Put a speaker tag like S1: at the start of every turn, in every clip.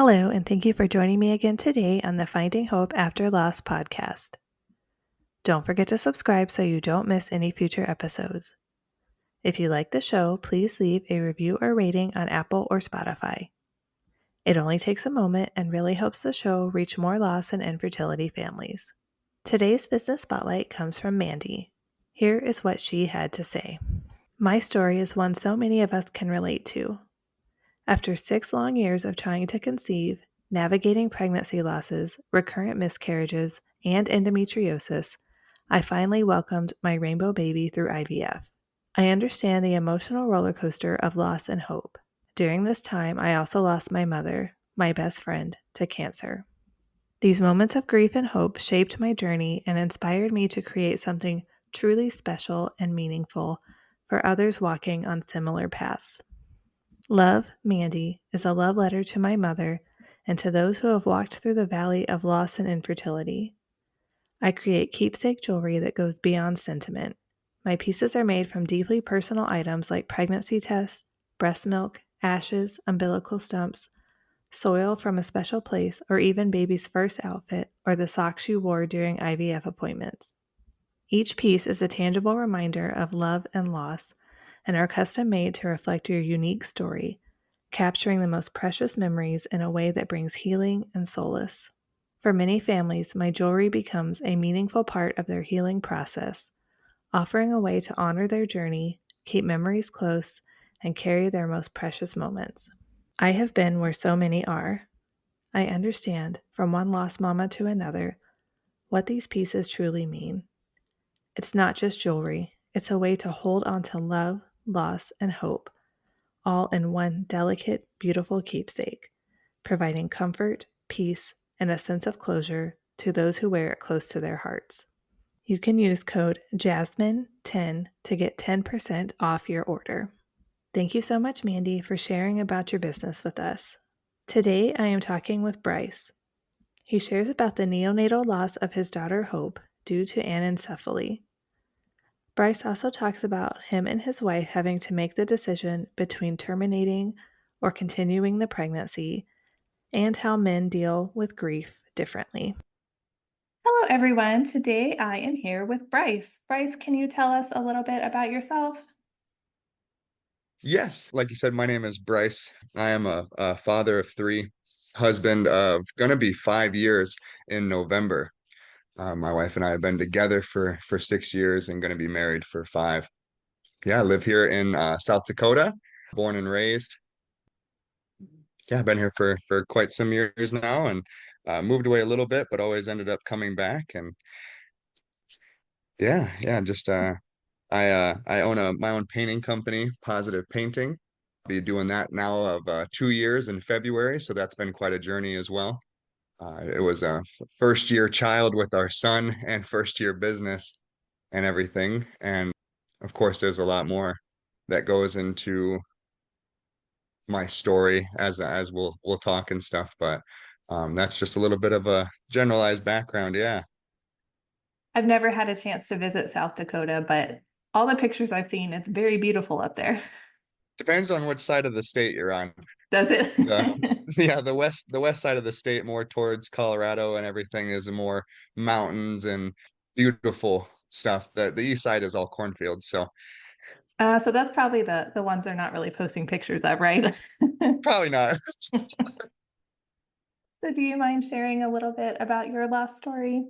S1: Hello, and thank you for joining me again today on the Finding Hope After Loss podcast. Don't forget to subscribe so you don't miss any future episodes. If you like the show, please leave a review or rating on Apple or Spotify. It only takes a moment and really helps the show reach more loss and infertility families. Today's business spotlight comes from Mandy. Here is what she had to say. My story is one so many of us can relate to. After 6 long years of trying to conceive, navigating pregnancy losses, recurrent miscarriages, and endometriosis, I finally welcomed my rainbow baby through IVF. I understand the emotional roller coaster of loss and hope. During this time, I also lost my mother, my best friend, to cancer. These moments of grief and hope shaped my journey and inspired me to create something truly special and meaningful for others walking on similar paths. Love, Mandy, is a love letter to my mother and to those who have walked through the valley of loss and infertility. I create keepsake jewelry that goes beyond sentiment. My pieces are made from deeply personal items like pregnancy tests, breast milk, ashes, umbilical stumps, soil from a special place, or even baby's first outfit or the socks you wore during IVF appointments. Each piece is a tangible reminder of love and loss, and are custom made to reflect your unique story, capturing the most precious memories in a way that brings healing and solace. For many families, my jewelry becomes a meaningful part of their healing process, offering a way to honor their journey, keep memories close, and carry their most precious moments. I have been where so many are. I understand, from one lost mama to another, what these pieces truly mean. It's not just jewelry, it's a way to hold on to love, loss, and hope, all in one delicate, beautiful keepsake, providing comfort, peace, and a sense of closure to those who wear it close to their hearts. You can use code JASMINE10 to get 10% off your order. Thank you so much, Mandy, for sharing about your business with us. Today, I am talking with Bryce. He shares about the neonatal loss of his daughter Hope due to anencephaly. Bryce also talks about him and his wife having to make the decision between terminating or continuing the pregnancy, and how men deal with grief differently. Hello, everyone. Today I am here with Bryce. Bryce, can you tell us a little bit about yourself?
S2: Yes, like you said, my name is Bryce. I am a father of three, husband of gonna be 5 years in November. My wife and I have been together for 6 years and gonna be married for five. Yeah, I live here in South Dakota, born and raised. Yeah, I've been here for quite some years now, and moved away a little bit, but always ended up coming back. And yeah, just I own my own painting company, Positive Painting. Be doing that now of 2 years in February, so that's been quite a journey as well. It was a first year child with our son and first year business and everything. And of course, there's a lot more that goes into my story as we'll talk and stuff. But that's just a little bit of a generalized background. Yeah.
S1: I've never had a chance to visit South Dakota, but all the pictures I've seen, it's very beautiful up there.
S2: Depends on which side of the state you're on.
S1: Does it?
S2: The yeah, the west side of the state, more towards Colorado and everything, is more mountains and beautiful stuff. The east side is all cornfields, so
S1: So that's probably the ones they're not really posting pictures of, right?
S2: probably not. Of
S1: So do you mind sharing a little bit about your lost story?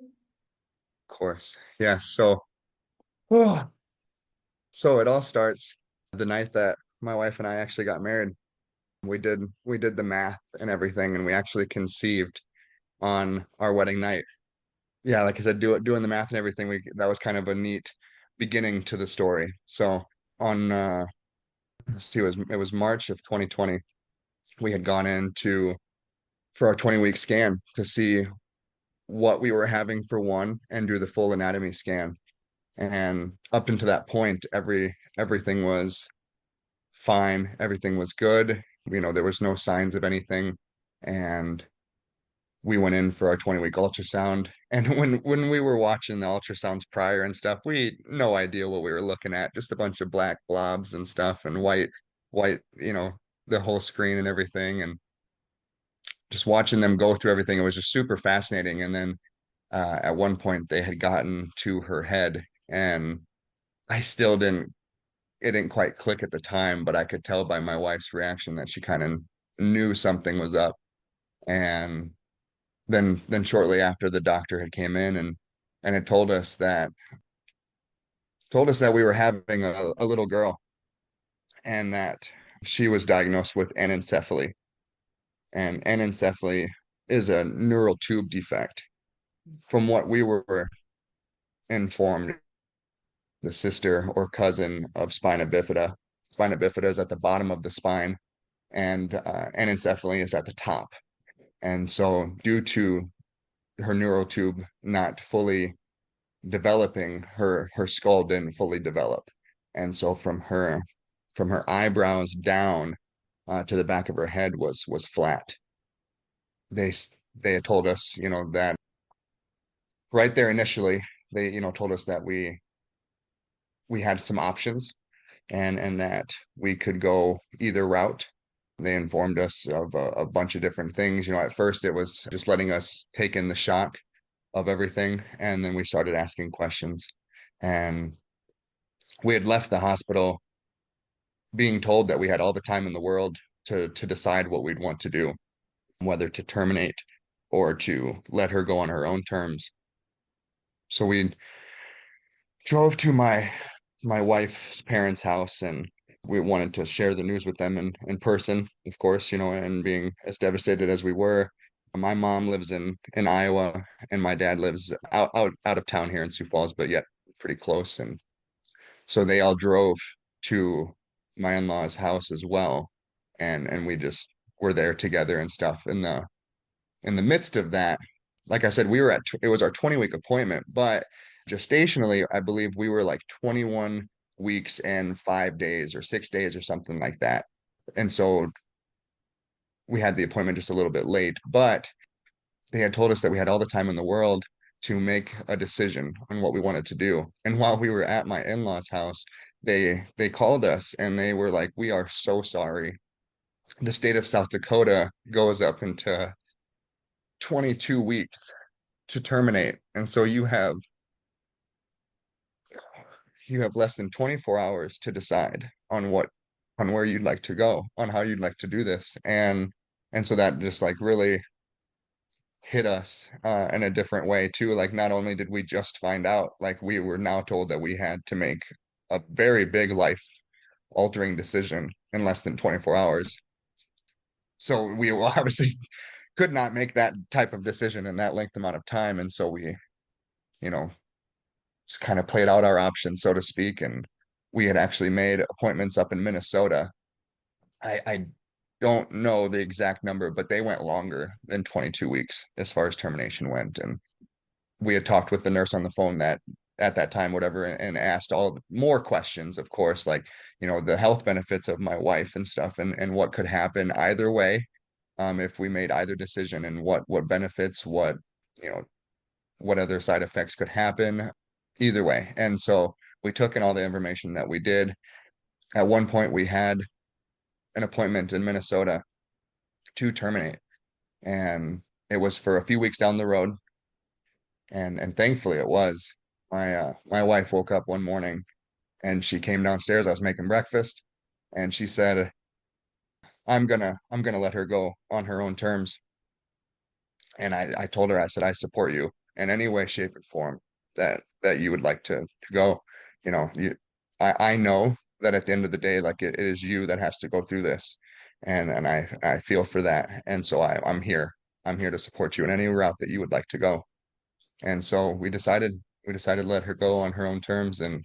S2: course. Yeah, oh, so it all starts the night that my wife and I actually got married. We did the math and everything, and we actually conceived on our wedding night. Yeah, like I said, doing the math and everything, we that was kind of a neat beginning to the story. So on let's see, it was March of 2020. We had gone into for our 20-week scan to see what we were having for one and do the full anatomy scan. And up until that point, everything was fine. Everything was good. There was no signs of anything. And we went in for our 20-week ultrasound. And when we were watching the ultrasounds prior and stuff, we had no idea what we were looking at, just a bunch of black blobs and stuff and white, the whole screen and everything. And just watching them go through everything, it was just super fascinating. And then at one point they had gotten to her head, and I still didn't it didn't quite click at the time, but I could tell by my wife's reaction that she kind of knew something was up. And then shortly after, the doctor had came in and had told us that we were having a little girl, and that she was diagnosed with anencephaly. And anencephaly is a neural tube defect. From what we were informed, the sister or cousin of spina bifida. Spina bifida is at the bottom of the spine, and anencephaly is at the top. And so, due to her neural tube not fully developing, her skull didn't fully develop. And so, from her eyebrows down to the back of her head was flat. They they had told us, that right there initially, they told us that we had some options, and that we could go either route. They informed us of a bunch of different things. At first it was just letting us take in the shock of everything, and then we started asking questions. And we had left the hospital being told that we had all the time in the world to decide what we'd want to do, whether to terminate or to let her go on her own terms. So we drove to my wife's parents' house, and we wanted to share the news with them in person, of course, and being as devastated as we were. My mom lives in Iowa, and my dad lives out of town here in Sioux Falls, but yet pretty close. And so they all drove to my in-laws' house as well, and we just were there together and stuff. In the midst of that, like I said, it was our 20-week appointment, but gestationally, I believe we were like 21 weeks and 5 days or 6 days or something like that. And so we had the appointment just a little bit late, but they had told us that we had all the time in the world to make a decision on what we wanted to do. And while we were at my in-laws' house, they called us and they were like, "We are so sorry. The state of South Dakota goes up into 22 weeks to terminate. And so you have less than 24 hours to decide on where you'd like to go, on how you'd like to do this." And so that just like really hit us in a different way too. Like, not only did we just find out, like we were now told that we had to make a very big life altering decision in less than 24 hours. So we obviously could not make that type of decision in that length amount of time. And so we, you know, just kind of played out our options, so to speak. And we had actually made appointments up in Minnesota. I don't know the exact number, but they went longer than 22 weeks as far as termination went. And we had talked with the nurse on the phone that at that time, whatever, and asked all more questions, of course, like, the health benefits of my wife and stuff, and what could happen either way, if we made either decision, and what benefits, you know, what other side effects could happen either way. And so we took in all the information that we did. At one point, we had an appointment in Minnesota to terminate, and it was for a few weeks down the road. And thankfully it was. My wife woke up one morning and she came downstairs. I was making breakfast, and she said, I'm gonna let her go on her own terms. And I told her, I said, "I support you in any way, shape, or form that you would like to go. You know, I know that at the end of the day, like it is you that has to go through this. And I feel for that. And so I'm here. I'm here to support you in any route that you would like to go." And so we decided to let her go on her own terms. And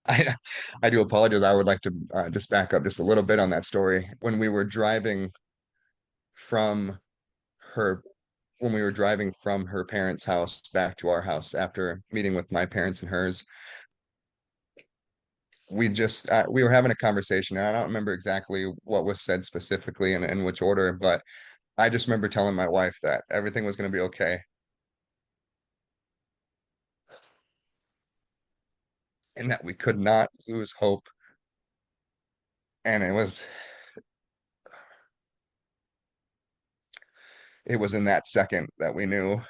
S2: I I do apologize. I would like to just back up just a little bit on that story. From her when we were driving from her parents' house back to our house after meeting with my parents and hers, we were having a conversation, and I don't remember exactly what was said specifically and in which order, but I just remember telling my wife that everything was going to be okay, and that we could not lose hope. And it was in that second that we knew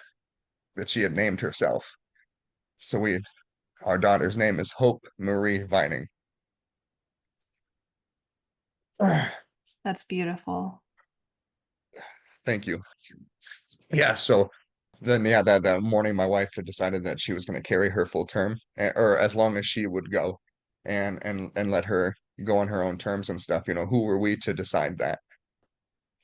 S2: that she had named herself. So our daughter's name is Hope Marie Vining.
S1: That's beautiful.
S2: Thank you. Yeah, so then yeah, that morning my wife had decided that she was going to carry her full term, or as long as she would go, and let her go on her own terms and stuff. Who were we to decide that?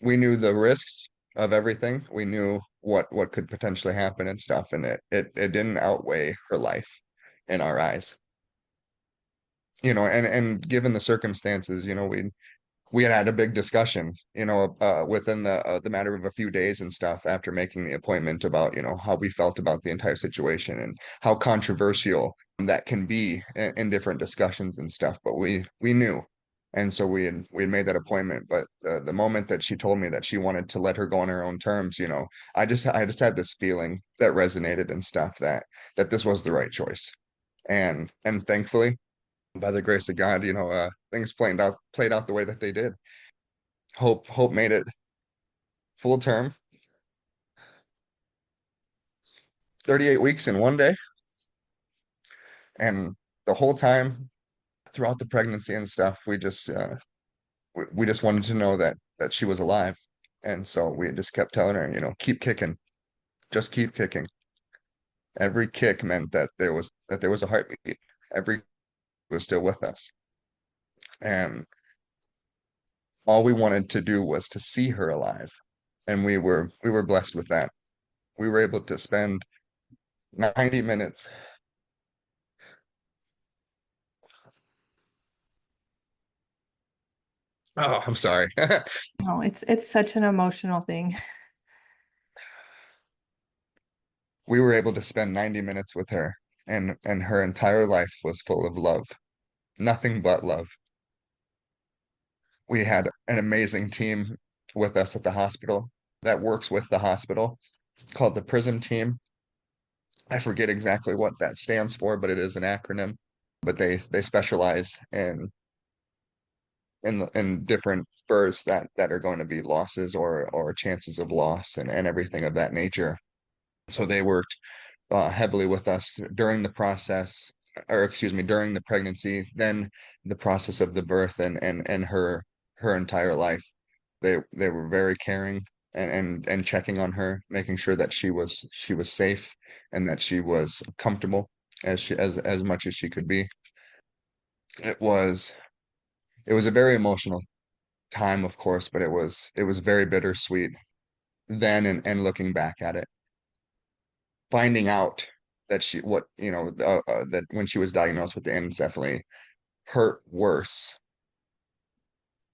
S2: We knew the risks of everything. We knew what could potentially happen and stuff, and it didn't outweigh her life in our eyes. And given the circumstances, we had a big discussion, within the matter of a few days and stuff after making the appointment about, how we felt about the entire situation and how controversial that can be in different discussions and stuff. But we knew, and so we had made that appointment. But the moment that she told me that she wanted to let her go on her own terms, I just had this feeling that resonated and stuff that this was the right choice, and thankfully, by the grace of God, things played out the way that they did. Hope made it full term, 38 weeks in one day, and the whole time throughout the pregnancy and stuff, we just wanted to know that she was alive, and so we just kept telling her, keep kicking, just keep kicking. Every kick meant that there was a heartbeat. Every was still with us, and all we wanted to do was to see her alive, and we were blessed with that. We were able to spend 90 minutes. Oh, I'm sorry.
S1: Oh, it's such an emotional thing.
S2: We were able to spend 90 minutes with her, and her entire life was full of love. Nothing but love. We had an amazing team with us at the hospital that works with the hospital called the PRISM team. I forget exactly what that stands for, but it is an acronym. But they specialize in different births that are going to be losses or chances of loss and everything of that nature. So they worked heavily with us during the process, or excuse me, during the pregnancy, then the process of the birth and her entire life. They were very caring and checking on her, making sure that she was safe and that she was comfortable as much as she could be. It was it was a very emotional time, of course, but it was very bittersweet then and looking back at it, finding out that that when she was diagnosed with the anencephaly hurt worse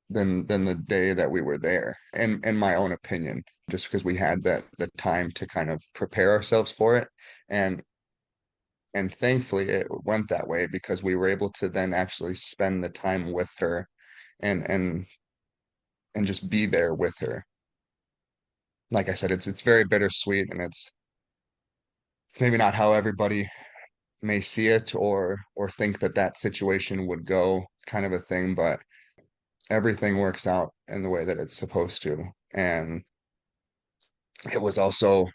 S2: than the day that we were there, and in my own opinion, just because we had the time to kind of prepare ourselves for it, and and thankfully it went that way because we were able to then actually spend the time with her and just be there with her. Like I said, it's very bittersweet, and it's maybe not how everybody may see it or think that situation would go, kind of a thing, but everything works out in the way that it's supposed to. And it was also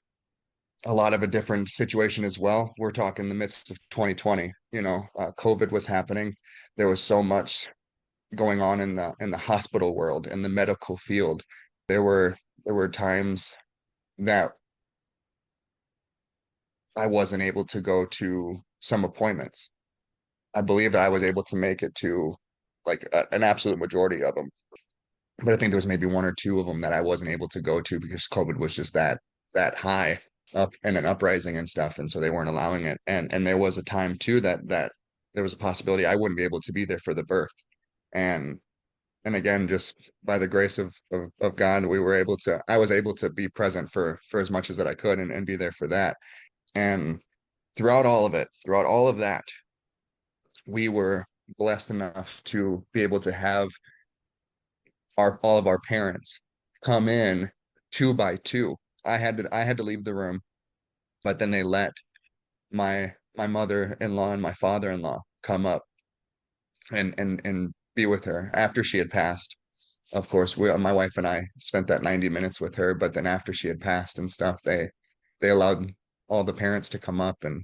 S2: a lot of a different situation as well. We're talking the midst of 2020, COVID was happening. There was so much going on in the hospital world, in the medical field. There were times that I wasn't able to go to some appointments. I believe that I was able to make it to like an absolute majority of them, but I think there was maybe one or two of them that I wasn't able to go to because COVID was just that high up and an uprising and stuff, and so they weren't allowing it. And there was a time too that there was a possibility I wouldn't be able to be there for the birth. And and again, just by the grace of God, I was able to be present for as much as that I could and be there for that. And throughout all of it, throughout all of that, we were blessed enough to be able to have all of our parents come in two by two. I had to leave the room, but then they let my mother-in-law and my father-in-law come up and be with her after she had passed. of course, my wife and I spent that 90 minutes with her, but then after she had passed and stuff, they allowed all the parents to come up and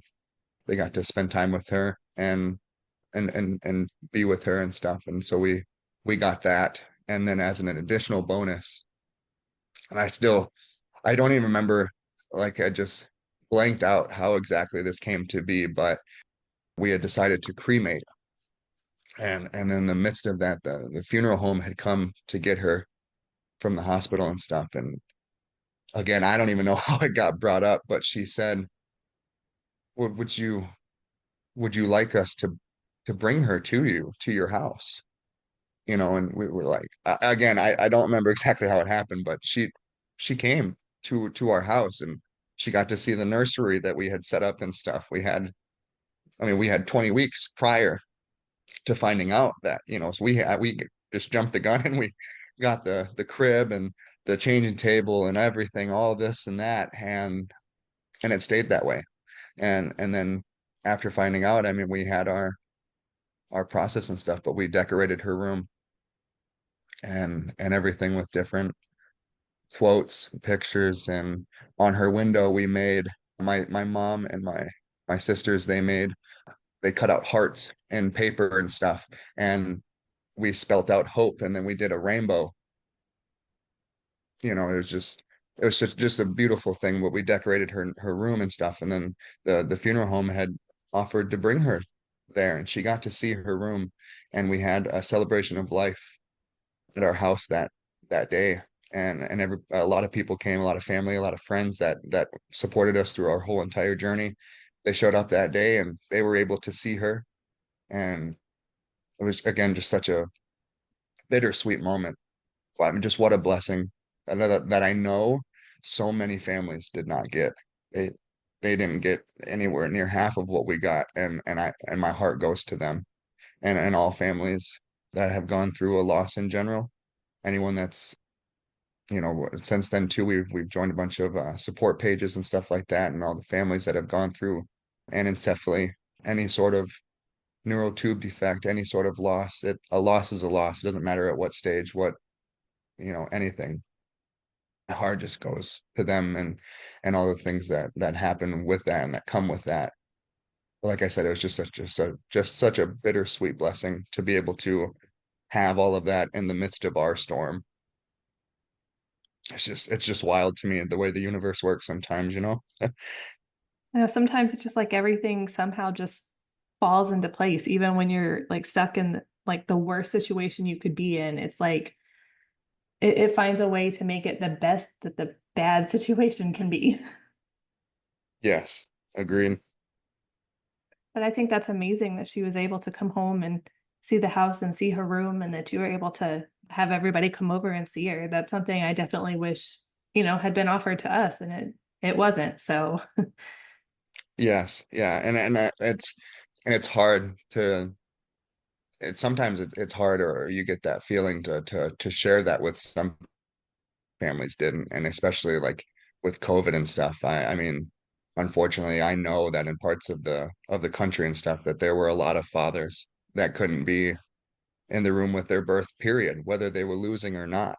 S2: they got to spend time with her and be with her and stuff. And so we got that. And then as an additional bonus, and I don't even remember, like I just blanked out how exactly this came to be, but we had decided to cremate. And in the midst of that, the funeral home had come to get her from the hospital and stuff. And again, I don't even know how it got brought up, but she said, would you like us to bring her to you to your house?" And we were like, again, I don't remember exactly how it happened, but she came to our house and she got to see the nursery that we had set up and stuff. We had 20 weeks prior to finding out that, so we just jumped the gun and we got the crib and the changing table and everything, all this and that, and it stayed that way. And then after finding out, we had our process and stuff, but we decorated her room and everything with different quotes, pictures, and on her window we made my mom and my sisters, they cut out hearts and paper and stuff, and we spelt out hope, and then we did a rainbow. It was just a beautiful thing. But we decorated her room and stuff, and then the funeral home had offered to bring her there, and she got to see her room, and we had a celebration of life at our house that day. And a lot of people came, a lot of family, a lot of friends that supported us through our whole entire journey. They showed up that day and they were able to see her. And it was again just such a bittersweet moment. Well, just what a blessing that I know so many families did not get. They they didn't get anywhere near half of what we got, and my heart goes to them and all families that have gone through a loss in general. Anyone that's since then too, we've joined a bunch of support pages and stuff like that, and all the families that have gone through anencephaly, any sort of neural tube defect, any sort of loss. A loss is a loss. It doesn't matter at what stage, anything. My heart just goes to them and all the things that happen with that and that come with that. Like I said, it was just such a bittersweet blessing to be able to have all of that in the midst of our storm. It's just wild to me the way the universe works sometimes.
S1: Sometimes it's just like everything somehow just falls into place, even when you're like stuck in like the worst situation you could be in. It's like it finds a way to make it the best that the bad situation can be.
S2: Yes, agreed.
S1: But I think that's amazing that she was able to come home and see the house and see her room and that you were able to have everybody come over and see her. That's something I definitely wish, had been offered to us and it wasn't. So
S2: Yes, yeah, and it's hard to sometimes it's hard, or you get that feeling to share that with some families didn't, and especially like with COVID and stuff. Unfortunately, I know that in parts of the country and stuff that there were a lot of fathers that couldn't be in the room with their birth period, whether they were losing or not,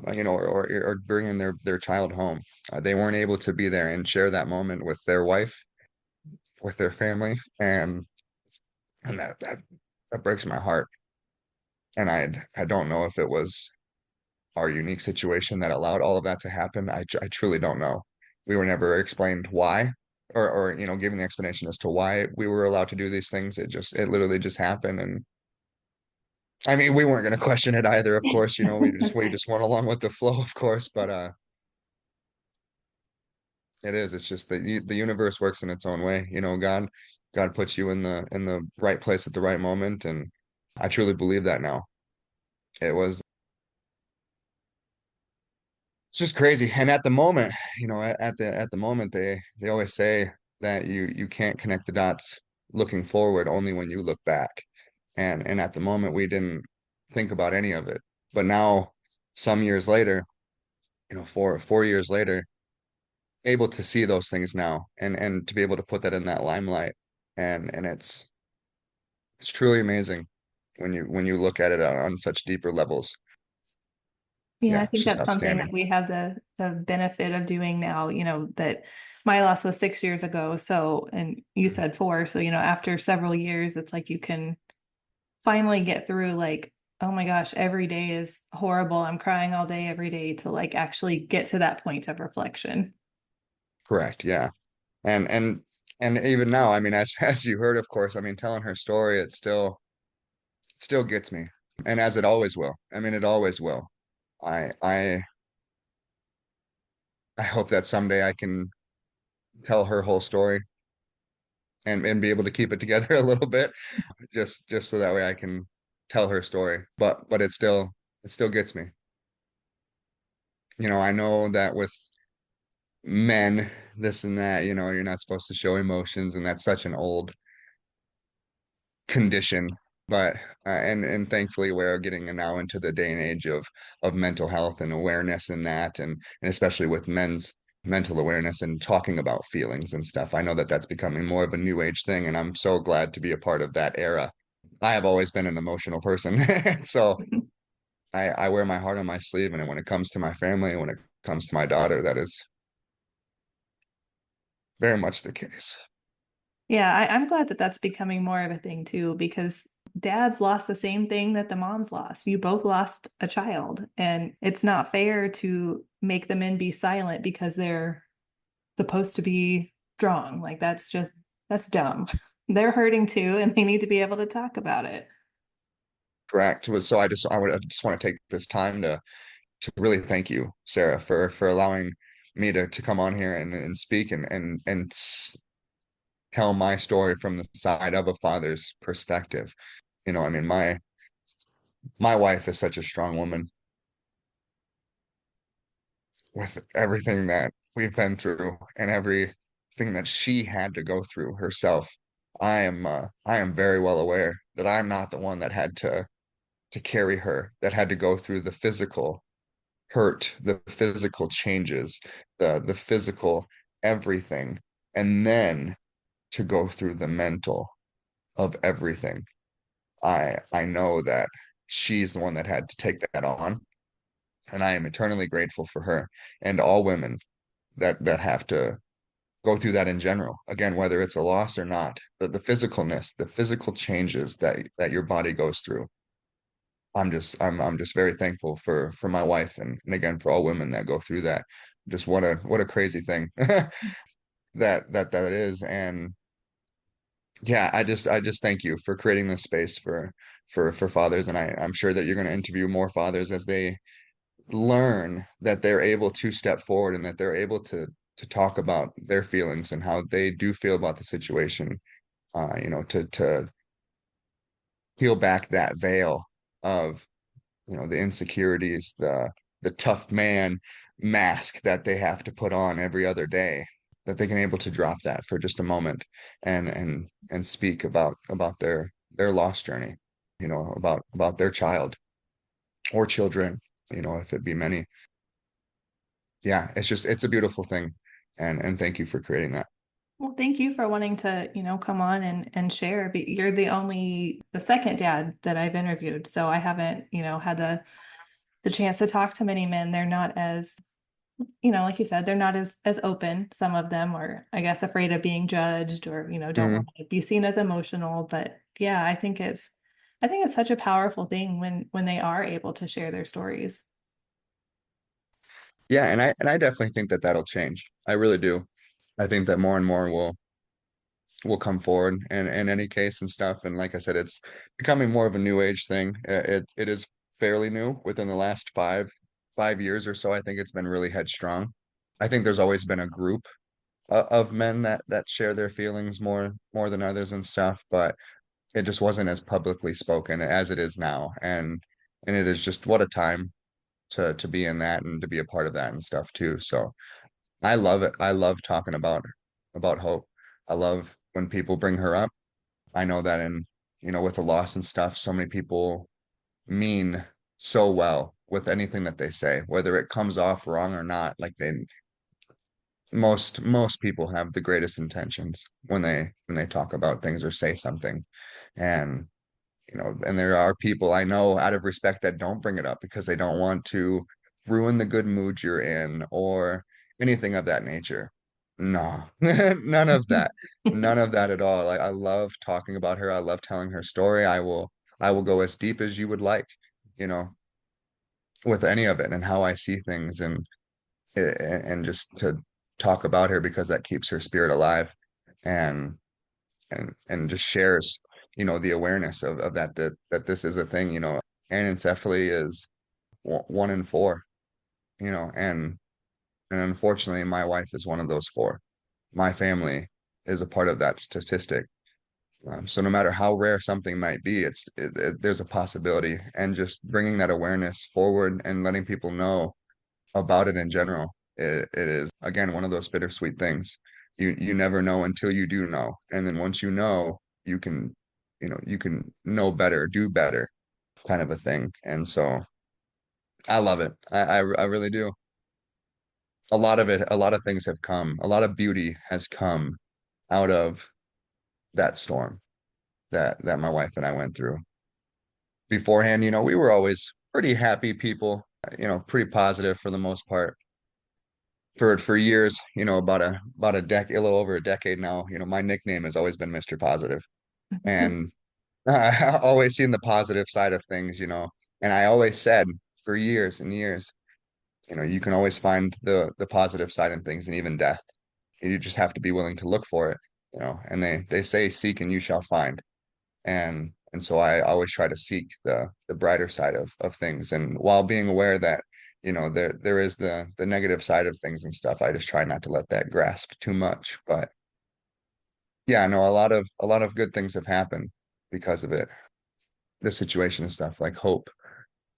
S2: or bringing their child home. They weren't able to be there and share that moment with their wife, with their family, and that breaks my heart. And I don't know if it was our unique situation that allowed all of that to happen. I truly don't know. We were never explained why, or given the explanation as to why we were allowed to do these things. It literally just happened. And we weren't going to question it either, of course. We just went along with the flow, of course. But it's just the universe works in its own way. God puts you in the right place at the right moment, and I truly believe that now. It was It's just crazy. And at the moment, at the moment, they always say that you can't connect the dots looking forward, only when you look back. And at the moment, we didn't think about any of it. But now, some years later, 4 years later, able to see those things now, and to be able to put that in that limelight, and it's truly amazing when you look at it on such deeper levels.
S1: Yeah, I
S2: Yeah,
S1: think
S2: she's
S1: that's something that
S2: outstanding.
S1: we have the benefit of doing now, that my loss was 6 years ago. So, and you
S2: Mhm.
S1: said four. So, after several years, it's like you can finally get through like, oh my gosh, every day is horrible. I'm crying all day, every day to like actually get to that point of reflection.
S2: Correct. Yeah. And even now, I mean, as as you heard, of course, I mean, telling her story, it still gets me. And as it always will. I mean, it always will. I I hope that someday I can tell her whole story and be able to keep it together a little bit, just so that way I can tell her story. But it still gets me. I know that with men, this and that, you're not supposed to show emotions, and that's such an old condition. But and thankfully we're getting now into the day and age of mental health and awareness in that, and especially with men's mental awareness and talking about feelings and stuff. I know that that's becoming more of a new age thing, and I'm so glad to be a part of that era. I have always been an emotional person, so I wear my heart on my sleeve, and when it comes to my family, when it comes to my daughter, that is very much the case.
S1: Yeah, I'm glad that that's becoming more of a thing too, because dads lost the same thing that the moms lost. You both lost a child, and it's not fair to make the men be silent because they're supposed to be strong. Like that's dumb. They're hurting too, and they need to be able to talk about it.
S2: Correct. So I just want to take this time to really thank you, Sarah, for allowing me to come on here and speak and tell my story from the side of a father's perspective. I mean, my wife is such a strong woman with everything that we've been through and everything that she had to go through herself. I am very well aware that I'm not the one that had to carry her, that had to go through the physical hurt, the physical changes, the physical everything, and then to go through the mental of everything. I know that she's the one that had to take that on, and I am eternally grateful for her and all women that have to go through that in general. Again, whether it's a loss or not, the physicalness, the physical changes that your body goes through. I'm just very thankful for my wife and again for all women that go through that. Just what a crazy thing that it is. And yeah, I just thank you for creating this space for fathers. And I'm sure that you're going to interview more fathers as they learn that they're able to step forward and that they're able to talk about their feelings and how they do feel about the situation. To peel back that veil of the insecurities, the tough man mask that they have to put on every other day, that they can able to drop that for just a moment and speak about their lost journey, about their child or children, if it be many. Yeah, it's a beautiful thing. And thank you for creating that.
S1: Well, thank you for wanting to, come on and share. But you're the second dad that I've interviewed, so I haven't, had the chance to talk to many men. They're not as, like you said, they're not as open. Some of them are, I guess, afraid of being judged or, don't
S2: Mhm.
S1: want to be seen as emotional. But yeah, I think it's such a powerful thing when they are able to share their stories.
S2: Yeah, and I definitely think that that'll change. I really do. I think that more and more will come forward in any case and stuff. And like I said, it's becoming more of a new age thing. It is fairly new within the last five years or so. I think it's been really headstrong. I think there's always been a group of men that share their feelings more than others and stuff, but it just wasn't as publicly spoken as it is now. And it is just what a time to be in that and to be a part of that and stuff too. So I love it. I love talking about hope. I love when people bring her up. I know that with the loss and stuff, so many people mean so well with anything that they say, whether it comes off wrong or not. Like most people have the greatest intentions when they talk about things or say something. And and there are people I know out of respect that don't bring it up because they don't want to ruin the good mood you're in or anything of that nature. No, none of that. None of that at all. Like I love talking about her. I love telling her story. I will go as deep as you would like, you know, with any of it and how I see things and just to talk about her because that keeps her spirit alive and and just shares, the awareness of that this is a thing, anencephaly is one in four, and unfortunately my wife is one of those four. My family is a part of that statistic. So no matter how rare something might be, there's a possibility, and just bringing that awareness forward and letting people know about it in general, it is again one of those bittersweet things. You never know until you do know, and then once you know, you can know better, do better, kind of a thing. And so I love it. I really do. A lot of things have come, a lot of beauty has come out of that storm that my wife and I went through. Beforehand, we were always pretty happy people, pretty positive for the most part. For years, about a decade, a little over a decade now, my nickname has always been Mr. Positive. And I always seen the positive side of things, and I always said for years and years, you can always find the positive side in things and even death. You just have to be willing to look for it, and they say seek and you shall find. And so I always try to seek the brighter side of things. And while being aware that, there is the negative side of things and stuff, I just try not to let that grasp too much. But yeah, no, a lot of good things have happened because of it. The situation and stuff like hope.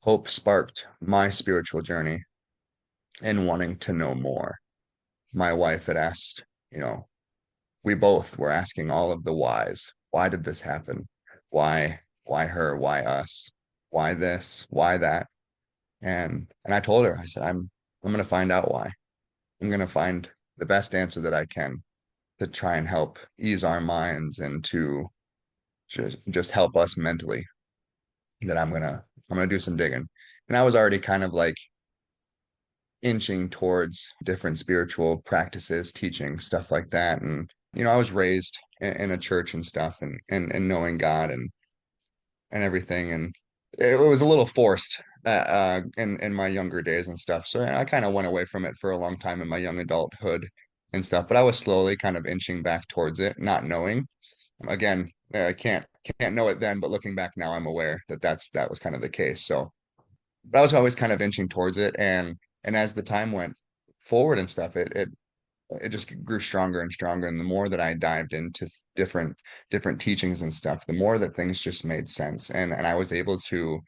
S2: Hope sparked my spiritual journey and wanting to know more. My wife had asked, you know, we both were asking all of the whys. Why did this happen? Why her? Why us? Why this? Why that? And I told her, I said, I'm gonna find out why. I'm gonna find the best answer that I can to try and help ease our minds and to just help us mentally. That I'm gonna do some digging. And I was already kind of like inching towards different spiritual practices, teaching, stuff like that. And I was raised in a church and stuff and knowing God and everything. And it was a little forced in my younger days and stuff. So I kind of went away from it for a long time in my young adulthood and stuff. But I was slowly kind of inching back towards it, not knowing. Again, I can't know it then, but looking back now, I'm aware that was kind of the case. So, but I was always kind of inching towards it, and as the time went forward and stuff, it just grew stronger and stronger. And the more that I dived into different teachings and stuff, the more that things just made sense. And I was able to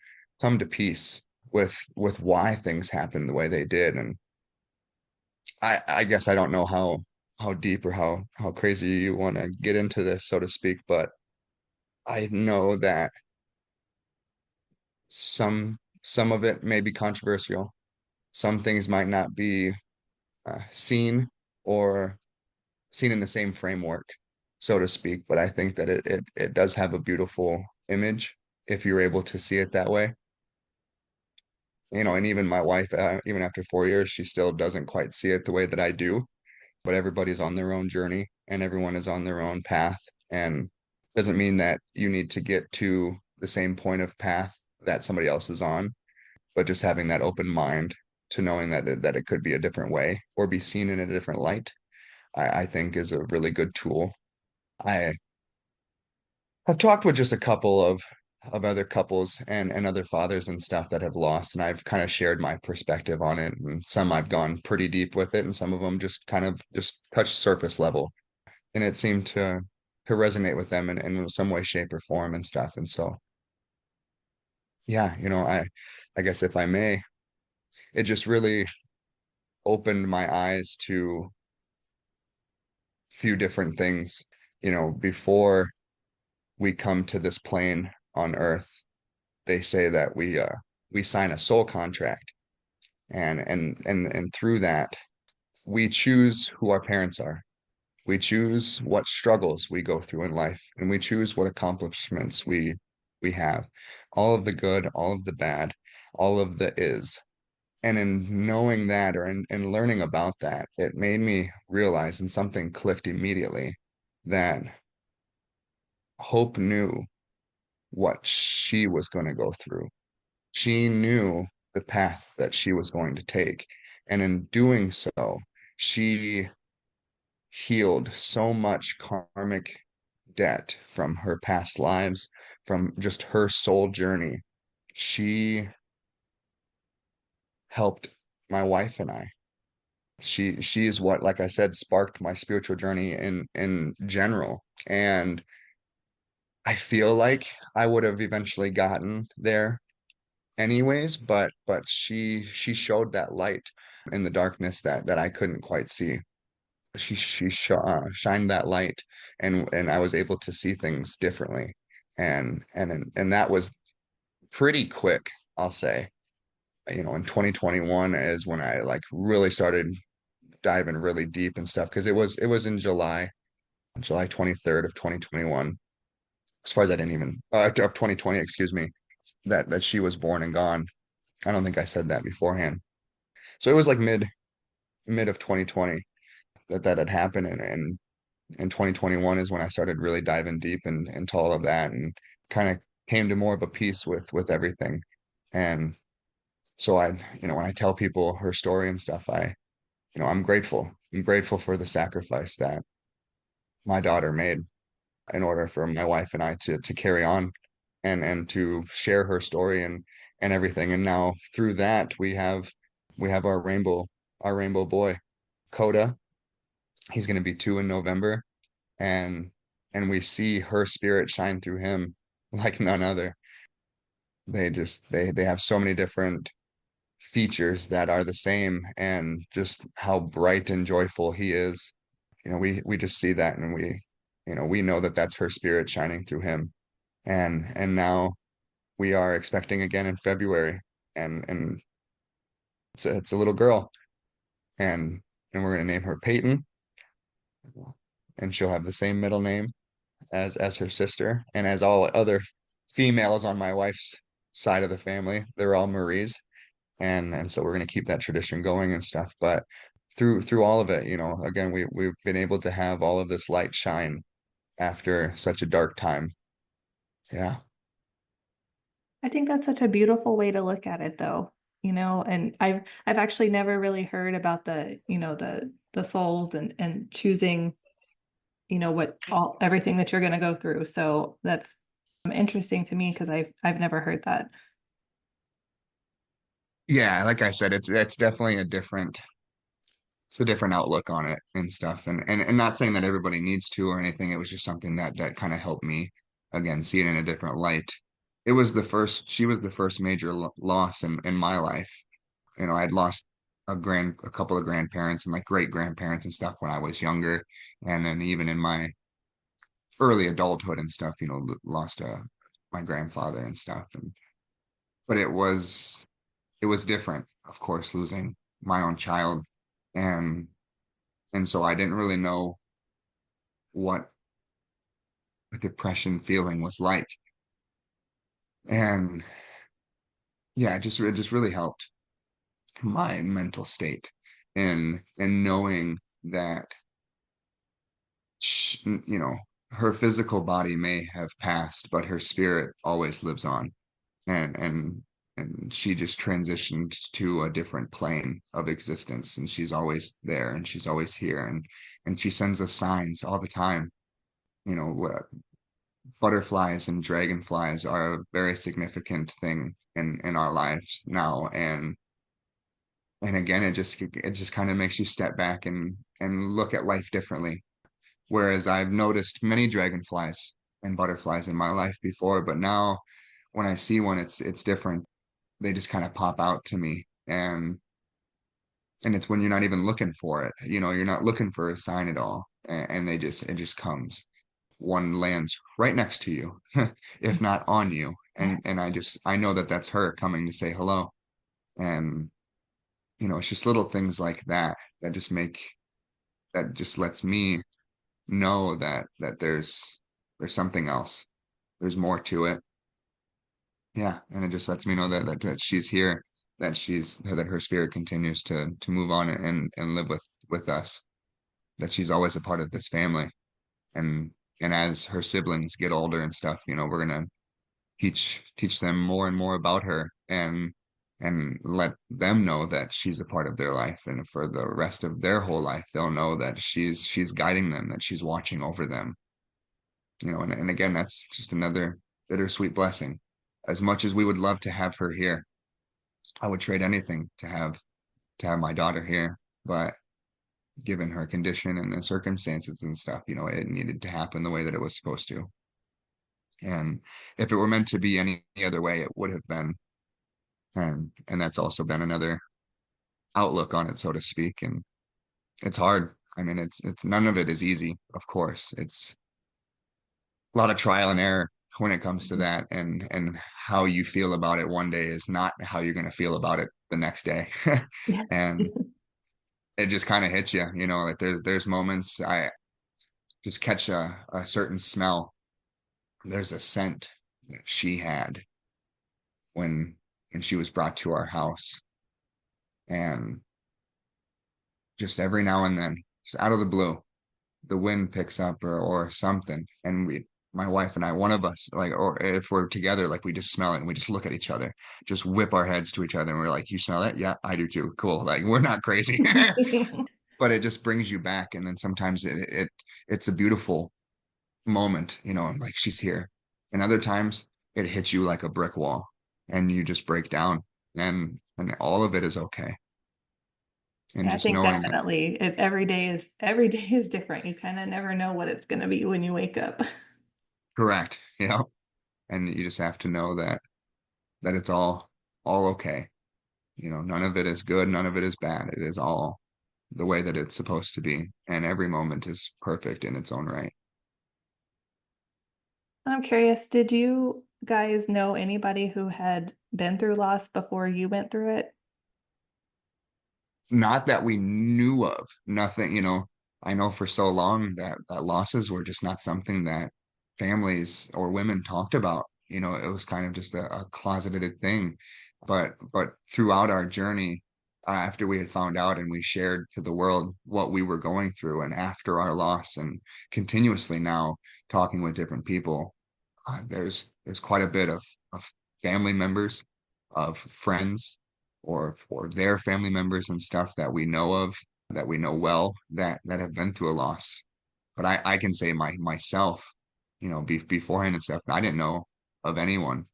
S2: come to peace with why things happened the way they did. And I guess I don't know how deep or how crazy you want to get into this, so to speak, but I know that some of it may be controversial. Some things might not be seen or seen in the same framework, so to speak. But I think that it does have a beautiful image if you're able to see it that way. And even my wife, even after 4 years, she still doesn't quite see it the way that I do. But everybody's on their own journey and everyone is on their own path. And doesn't mean that you need to get to the same point of path that somebody else is on, but just having that open mind to knowing that it could be a different way or be seen in a different light, I think is a really good tool. I I've talked with just a couple of other couples and other fathers and stuff that have lost, and I've kind of shared my perspective on it. And some I've gone pretty deep with it, and some of them just kind of just touched surface level, and it seemed to resonate with them in some way, shape, or form and stuff. And so, yeah, I guess if I may, it just really opened my eyes to a few different things. Before we come to this plane on Earth, they say that we sign a soul contract, and through that we choose who our parents are. We choose what struggles we go through in life, and we choose what accomplishments we have. All of the good, all of the bad, all of the is. And in knowing that, or in learning about that, it made me realize, and something clicked immediately, that Hope knew what she was going to go through. She knew the path that she was going to take. And in doing so, she healed so much karmic debt from her past lives, from just her soul journey. She helped my wife and I. She is what, like I said, sparked my spiritual journey in general. And I feel like I would have eventually gotten there anyways, but she showed that light in the darkness that I couldn't quite see. Shined that light, and I was able to see things differently, and that was pretty quick, I'll say. In 2021 is when I like really started diving really deep and stuff, because it was in July 23rd of 2021. As far as I didn't even of 2020, excuse me, that she was born and gone. I don't think I said that beforehand. So it was like mid of 2020 that had happened, and 2021 is when I started really diving deep into all of that, and kind of came to more of a peace with everything. And so when I tell people her story and stuff, I'm grateful. I'm grateful for the sacrifice that my daughter made in order for my wife and I to carry on and to share her story and everything. And now through that we have our rainbow boy, Coda. He's going to be 2 in November, and we see her spirit shine through him like none other. They have so many different features that are the same, and just how bright and joyful he is. We just see that, and we know that that's her spirit shining through him. And now we are expecting again in February, and it's a little girl, and we're gonna name her Peyton, and she'll have the same middle name as her sister, and as all other females on my wife's side of the family. They're all Maries, and so we're gonna keep that tradition going and stuff. But through all of it, again, we've been able to have all of this light shine after such a dark time. Yeah.
S1: I think that's such a beautiful way to look at it though, and I've actually never really heard about the souls and choosing, what all everything that you're going to go through. So that's interesting to me because I've never heard that.
S2: Yeah, like I said, it's definitely a different outlook on it and stuff. And not saying that everybody needs to or anything. It was just something that kind of helped me again see it in a different light. She was the first major loss in my life. I'd lost a couple of grandparents and like great grandparents and stuff when I was younger. And then even in my early adulthood and stuff, lost my grandfather and stuff. But it was different, of course, losing my own child. And and so I didn't really know what the depression feeling was like. And yeah, it just really helped my mental state, and knowing that sh you know her physical body may have passed, but her spirit always lives on, and she just transitioned to a different plane of existence, and she's always there, and she's always here, and she sends us signs all the time. You know, butterflies and dragonflies are a very significant thing in our lives now, and again, it just kind of makes you step back and look at life differently. Whereas I've noticed many dragonflies and butterflies in my life before, but now when I see one, it's different. They just kind of pop out to me, and it's when you're not even looking for it. You're not looking for a sign at all, and it just comes. One lands right next to you, if not on you, and I know that that's her coming to say hello. And it's just little things like that that just lets me know that there's something else. There's more to it. Yeah, and it just lets me know that she's here, that her spirit continues to move on and live with us, that she's always a part of this family. And and as her siblings get older and stuff, we're gonna teach them more and more about her and let them know that she's a part of their life. And for the rest of their whole life, they'll know that she's guiding them, that she's watching over them. And again, that's just another bittersweet blessing. As much as we would love to have her here, I would trade anything to have my daughter here. But given her condition and the circumstances and stuff, it needed to happen the way that it was supposed to. And if it were meant to be any other way, it would have been. And that's also been another outlook on it, so to speak. And it's hard. I mean, it's none of it is easy, of course. It's a lot of trial and error when it comes to that, and how you feel about it one day is not how you're going to feel about it the next day.
S1: Yeah.
S2: And it just kind of hits you, like there's moments I just catch a certain smell. There's a scent that she had when when she was brought to our house. And just every now and then, just out of the blue, the wind picks up or something, and my wife and I, one of us, like, or if we're together, like we just smell it and we just look at each other, just whip our heads to each other, and we're like, "You smell that? Yeah, I do too. Cool." Like we're not crazy, but it just brings you back. And then sometimes it's a beautiful moment, and like she's here, and other times it hits you like a brick wall, and you just break down, and all of it is okay. And
S1: Yeah, I
S2: just
S1: think
S2: knowing that,
S1: definitely every day is different. You kind of never know what it's going to be when you wake up.
S2: correct, and you just have to know that it's all okay. None of it is good, none of it is bad. It is all the way that it's supposed to be, and every moment is perfect in its own right.
S1: I'm curious, did you guys know anybody who had been through loss before you went through it?
S2: Not that we knew of, nothing, I know for so long that losses were just not something that families or women talked about. It was kind of just a closeted thing. But throughout our journey, after we had found out and we shared to the world what we were going through, and after our loss, and continuously now talking with different people, there's quite a bit of family members, of friends, or their family members and stuff that we know of, that we know well, that have been through a loss. But I can say myself, beforehand and stuff, I didn't know of anyone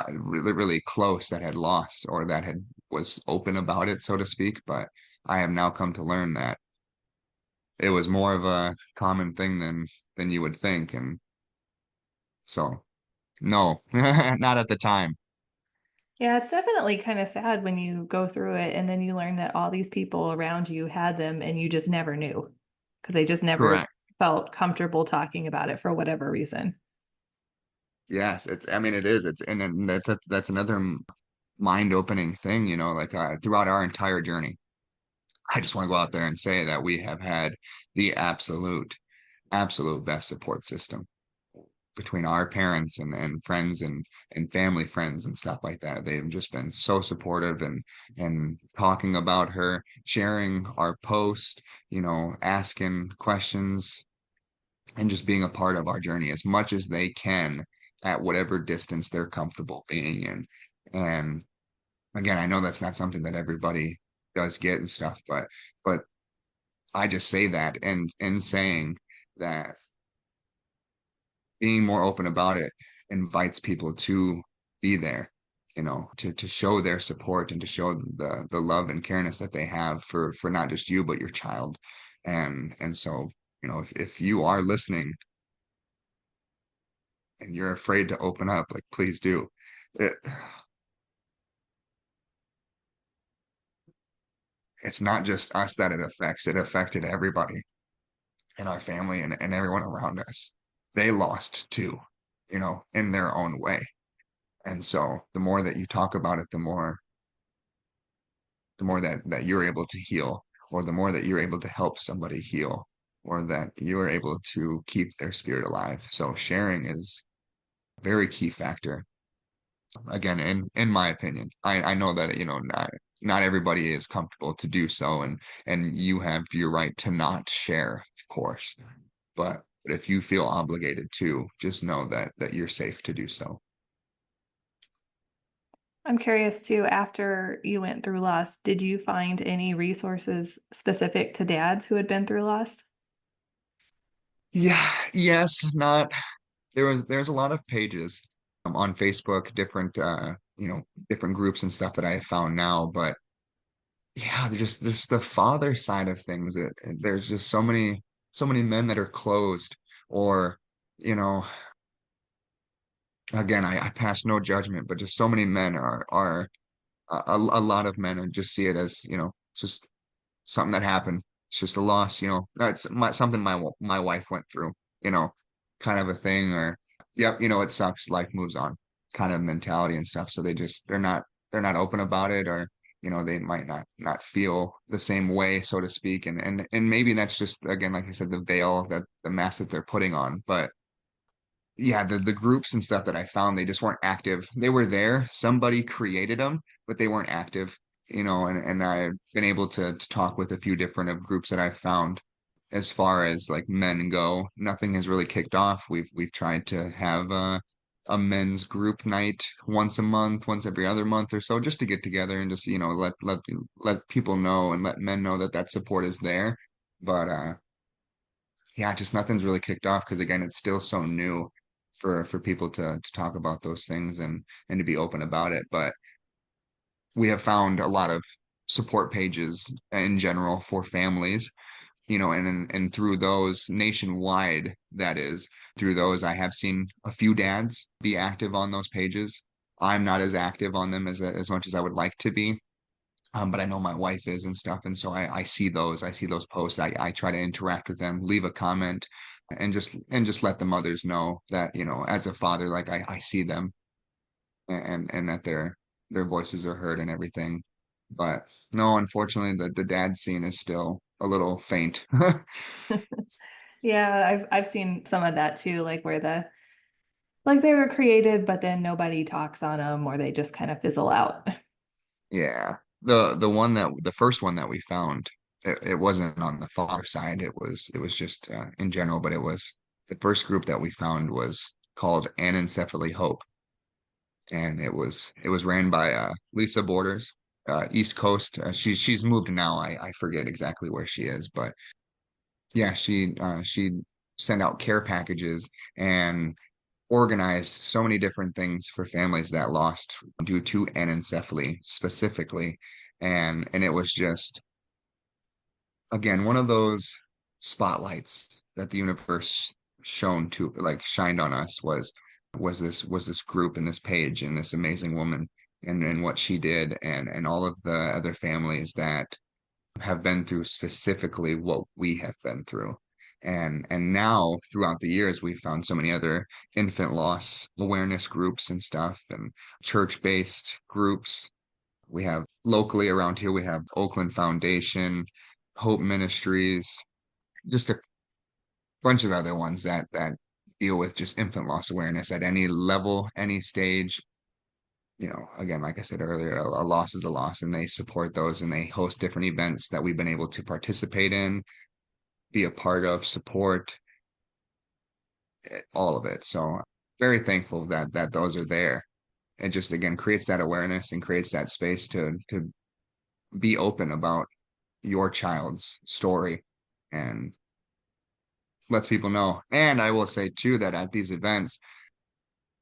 S2: really really close that had lost, or that had was open about it, so to speak. But I have now come to learn that it was more of a common thing than you would think. And so no, not at the time.
S1: Yeah, it's definitely kind of sad when you go through it and then you learn that all these people around you had them and you just never knew because they just never
S2: Correct.
S1: felt comfortable talking about it for whatever reason.
S2: Yes, I mean, it is. And then that's another mind-opening thing, like throughout our entire journey. I just want to go out there and say that we have had the absolute best support system between our parents and friends and family friends and stuff like that. They've just been so supportive, and talking about her, sharing our post, asking questions, and just being a part of our journey as much as they can at whatever distance they're comfortable being in. And again, I know that's not something that everybody does get and stuff, but I just say that, and in saying that, being more open about it invites people to be there, to show their support, and to show the love and careness that they have for not just you but your child. And so, if you are listening and you're afraid to open up, like, please do. It, it's not just us that it affects, it affected everybody in our family, and everyone around us. They lost too, in their own way. And so the more that you talk about it, the more that you're able to heal, or the more that you're able to help somebody heal, or that you're able to keep their spirit alive. So sharing is a very key factor Again, in my opinion, I know that, not everybody is comfortable to do so, and you have your right to not share, of course. But if you feel obligated to, just know that you're safe to do so.
S1: I'm curious too, after you went through loss, did you find any resources specific to dads who had been through loss?
S2: Yeah, yes, not there's a lot of pages on Facebook, different groups and stuff that I have found now, but yeah, just the father side of things. There's just so many men that are closed, or you know, again, I pass no judgment, but just so many men are a lot of men and just see it as, just something that happened. It's just a loss, That's something my wife went through, you know, kind of a thing, or yep, it sucks, life moves on, kind of mentality and stuff. So they're not open about it, or they might not feel the same way, so to speak. And maybe that's just, again, like I said, the veil, that the mask that they're putting on. But yeah, the groups and stuff that I found, they just weren't active. They were there. Somebody created them, but they weren't active, and I've been able to talk with a few different of groups that I've found. As far as like men go, nothing has really kicked off. We've tried to have a men's group night once a month, once every other month or so, just to get together and just, let people know and let men know that that support is there. But yeah, just nothing's really kicked off because, again, it's still so new for people to talk about those things and to be open about it. But we have found a lot of support pages in general for families, and through those nationwide, that is, through those, I have seen a few dads be active on those pages. I'm not as active on them as much as I would like to be. But I know my wife is and stuff, and so I see those posts. I try to interact with them, leave a comment, and just let the mothers know that, as a father, like I see them, and that their voices are heard and everything. But no, unfortunately, the dad scene is still a little faint.
S1: Yeah, I've seen some of that too, like where like they were created, but then nobody talks on them or they just kind of fizzle out.
S2: Yeah. The first one that we found, it wasn't on the father side. It was just in general, but it was the first group that we found was called Anencephaly Hope, and it was ran by Lisa Borders, East Coast. She's moved now. I forget exactly where she is, but yeah, she sent out care packages and organized so many different things for families that lost due to anencephaly specifically. And it was just, again, one of those spotlights that the universe shined on us, was this group and this page and this amazing woman, and what she did, and all of the other families that have been through specifically what we have been through. And now, throughout the years, we've found so many other infant loss awareness groups and stuff, and church-based groups. We have locally around here, we have Oakland Foundation, Hope Ministries, just a bunch of other ones that deal with just infant loss awareness at any level, any stage. Again, like I said earlier, a loss is a loss, and they support those, and they host different events that we've been able to participate in, be a part of, support, all of it. So very thankful that those are there. It just, again, creates that awareness and creates that space to be open about your child's story, and lets people know. And I will say too that at these events,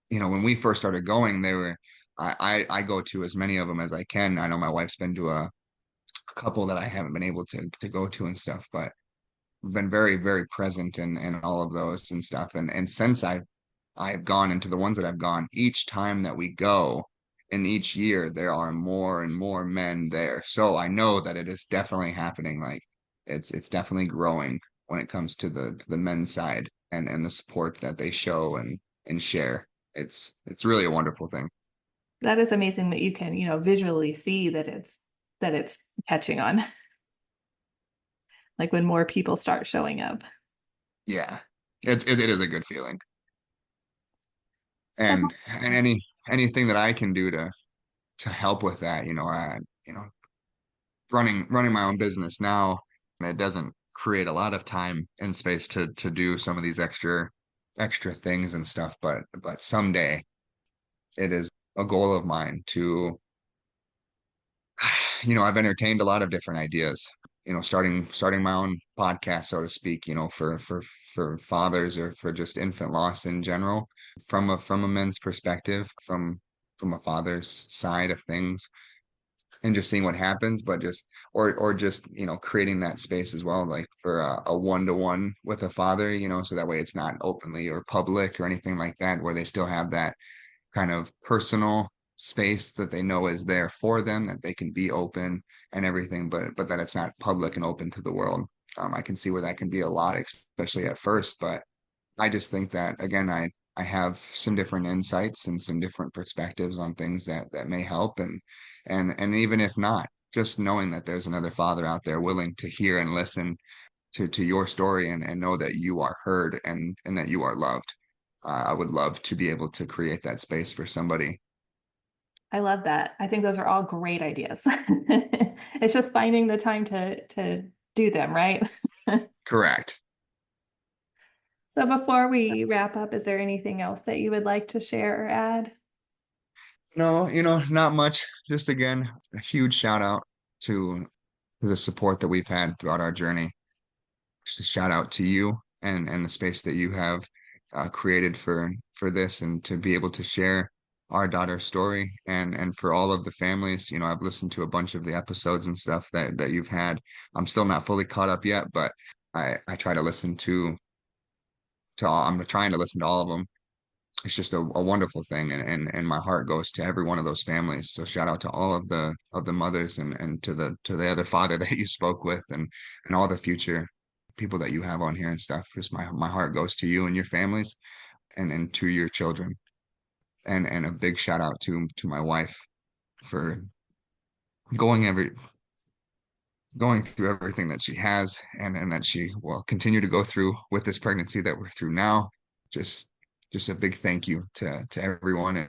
S2: when we first started going, they were I go to as many of them as I can. I know my wife's been to a couple that I haven't been able to go to and stuff, but I've been very, very present in all of those and stuff. And since I've gone into the ones that I've gone, each time that we go, and each year there are more and more men there. So I know that it is definitely happening. Like it's definitely growing when it comes to the men's side, and the support that they show and share. It's really a wonderful thing.
S1: That is amazing that you can, visually see that it's catching on, like when more people start showing up.
S2: Yeah. It is a good feeling.
S1: So
S2: And any anything that I can do to help with that, running my own business now, it doesn't create a lot of time and space to do some of these extra things and stuff, but someday it is a goal of mine to, I've entertained a lot of different ideas, starting my own podcast, so to speak, for fathers or for just infant loss in general, from a men's perspective, from a father's side of things, and just seeing what happens, but just or just creating that space as well, like for a one-to-one with a father, so that way it's not openly or public or anything like that, where they still have that kind of personal space that they know is there for them, that they can be open and everything, but that it's not public and open to the world. I can see where that can be a lot, especially at first, but I just think that again, I have some different insights and some different perspectives on things that may help, and even if not, just knowing that there's another father out there willing to hear and listen to your story, and know that you are heard, and that you are loved. I would love to be able to create that space for somebody.
S1: I love that. I think those are all great ideas. It's just finding the time to do them, right?
S2: Correct.
S1: So before we wrap up, is there anything else that you would like to share or add?
S2: No, not much. Just again, a huge shout out to the support that we've had throughout our journey. Just a shout out to you and the space that you have created for this, and to be able to share our daughter's story, and for all of the families. I've listened to a bunch of the episodes and stuff that you've had. I'm still not fully caught up yet, but I try to listen to all. I'm trying to listen to all of them. It's just a wonderful thing, and my heart goes to every one of those families. So shout out to all of the mothers, and to the other father that you spoke with, and all the future people that you have on here and stuff. Just my heart goes to you and your families, and to your children. And a big shout out to my wife for going every going through everything that she has, and that she will continue to go through with this pregnancy that we're through now. Just just a big thank you to everyone,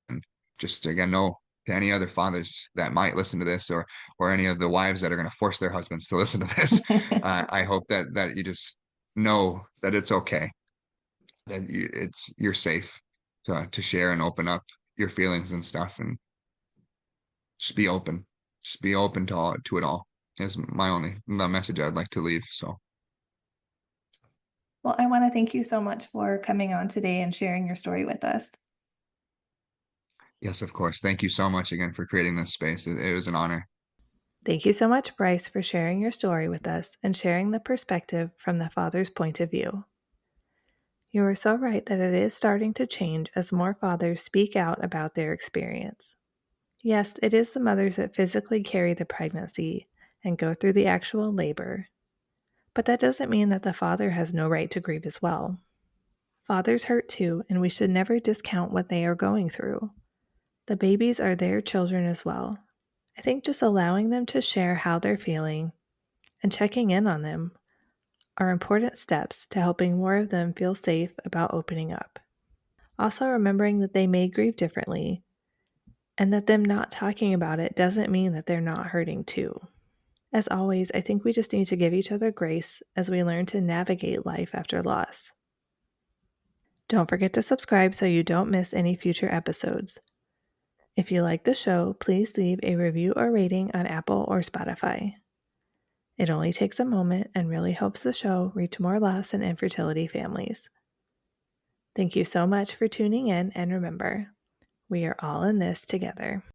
S2: and just again, no, to any other fathers that might listen to this, or any of the wives that are going to force their husbands to listen to this. I hope that you just know that it's okay, that you're safe to share and open up your feelings and stuff, and just be open. Just be open to it all is the message I'd like to leave. So
S1: Well, I want to thank you so much for coming on today and sharing your story with us.
S2: yes, of course. Thank you so much again for creating this space. It was an honor.
S1: Thank you so much, Bryce, for sharing your story with us and sharing the perspective from the father's point of view. You are so right that it is starting to change as more fathers speak out about their experience. Yes, it is the mothers that physically carry the pregnancy and go through the actual labor, but that doesn't mean that the father has no right to grieve as well. Fathers hurt too, and we should never discount what they are going through. The babies are their children as well. I think just allowing them to share how they're feeling and checking in on them are important steps to helping more of them feel safe about opening up. Also, remembering that they may grieve differently and that them not talking about it doesn't mean that they're not hurting too. As always, I think we just need to give each other grace as we learn to navigate life after loss. Don't forget to subscribe so you don't miss any future episodes. If you like the show, please leave a review or rating on Apple or Spotify. It only takes a moment and really helps the show reach more loss and infertility families. Thank you so much for tuning in, and remember, we are all in this together.